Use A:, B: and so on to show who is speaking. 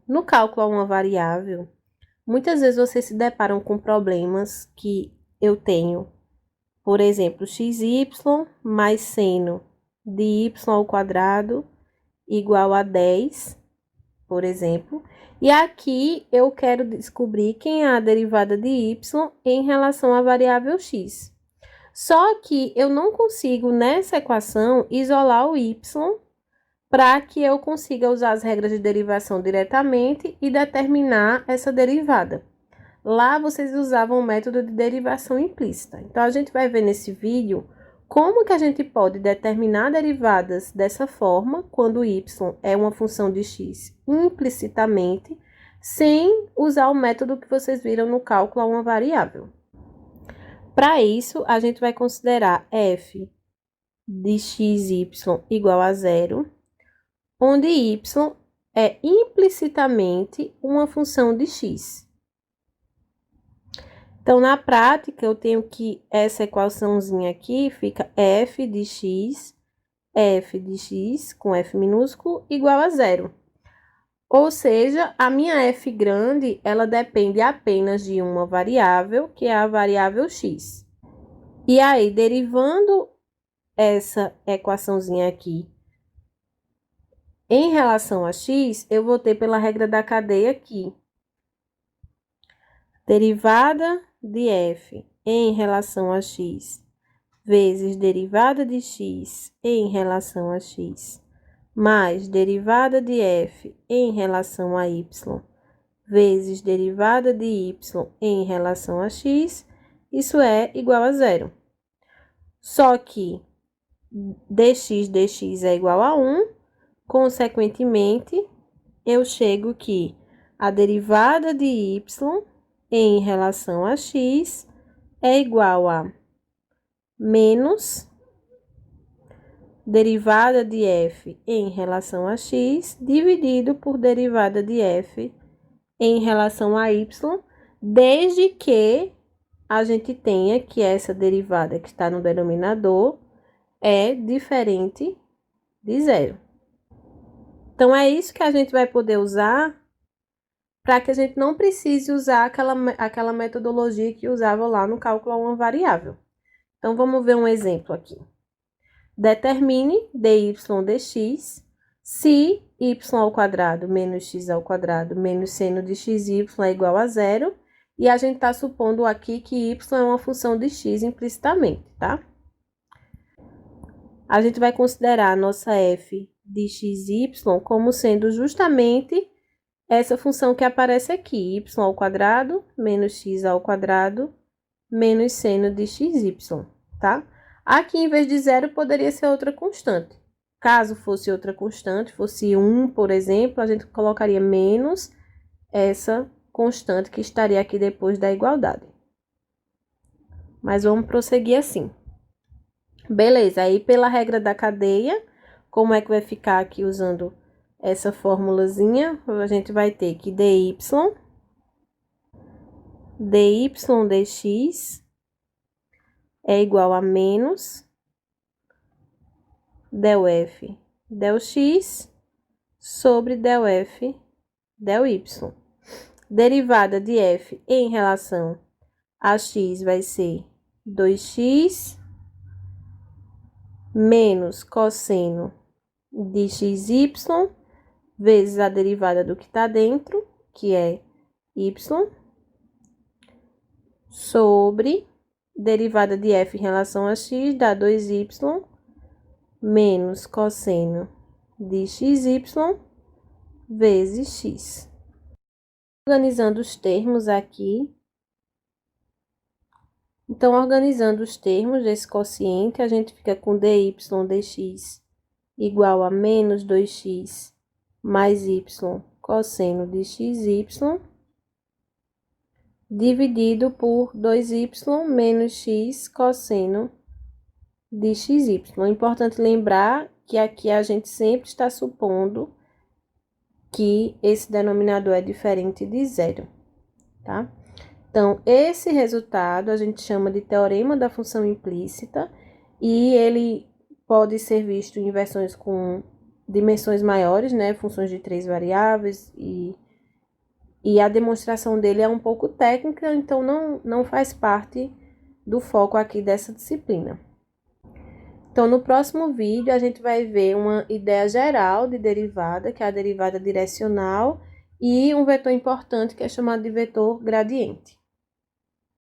A: No cálculo a uma variável, muitas vezes vocês se deparam com problemas que eu tenho. Por exemplo, xy mais seno de y ao quadrado igual a 10, por exemplo. E aqui eu quero descobrir quem é a derivada de y em relação à variável x. Só que eu não consigo, nessa equação, isolar o y para que eu consiga usar as regras de derivação diretamente e determinar essa derivada. Lá vocês usavam o método de derivação implícita. Então, a gente vai ver nesse vídeo como que a gente pode determinar derivadas dessa forma, quando y é uma função de x implicitamente, sem usar o método que vocês viram no cálculo a uma variável. Para isso, a gente vai considerar f de xy igual a zero, onde y é implicitamente uma função de x. Então, na prática, eu tenho que essa equaçãozinha aqui fica f de x com f minúsculo igual a zero. Ou seja, a minha f grande, ela depende apenas de uma variável, que é a variável x. E aí, derivando essa equaçãozinha aqui em relação a x, eu vou ter pela regra da cadeia aqui. Derivada de f em relação a x vezes derivada de x em relação a x mais derivada de f em relação a y vezes derivada de y em relação a x, isso é igual a zero. Só que dx é igual a 1, consequentemente, eu chego que a derivada de y em relação a x é igual a menos derivada de f em relação a x dividido por derivada de f em relação a y, desde que a gente tenha que essa derivada que está no denominador é diferente de zero. Então, é isso que a gente vai poder usar para que a gente não precise usar aquela metodologia que usava lá no cálculo a uma variável. Então, vamos ver um exemplo aqui. Determine dy dx se y ao quadrado menos x ao quadrado menos seno de xy é igual a zero. E a gente está supondo aqui que y é uma função de x implicitamente, tá? A gente vai considerar a nossa f de xy como sendo justamente essa função que aparece aqui, y ao quadrado menos x ao quadrado menos seno de xy, tá? Aqui, em vez de zero, poderia ser outra constante. Caso fosse outra constante, fosse 1, por exemplo, a gente colocaria menos essa constante que estaria aqui depois da igualdade. Mas vamos prosseguir assim. Beleza, aí pela regra da cadeia, como é que vai ficar aqui usando essa formulazinha? A gente vai ter que dy dx é igual a menos del f del x sobre del f del y. Derivada de f em relação a x vai ser 2x menos cosseno de xy vezes a derivada do que está dentro, que é y, sobre derivada de f em relação a x dá 2y menos cosseno de xy vezes x. Organizando os termos aqui. Então, organizando os termos desse quociente, a gente fica com dy dx igual a menos 2x mais y cosseno de xy dividido por 2y menos x cosseno de xy. É importante lembrar que aqui a gente sempre está supondo que esse denominador é diferente de zero, tá? Então, esse resultado a gente chama de teorema da função implícita e ele pode ser visto em versões com dimensões maiores, né? Funções de 3 variáveis e E a demonstração dele é um pouco técnica, então não faz parte do foco aqui dessa disciplina. Então, no próximo vídeo, a gente vai ver uma ideia geral de derivada, que é a derivada direcional, e um vetor importante, que é chamado de vetor gradiente.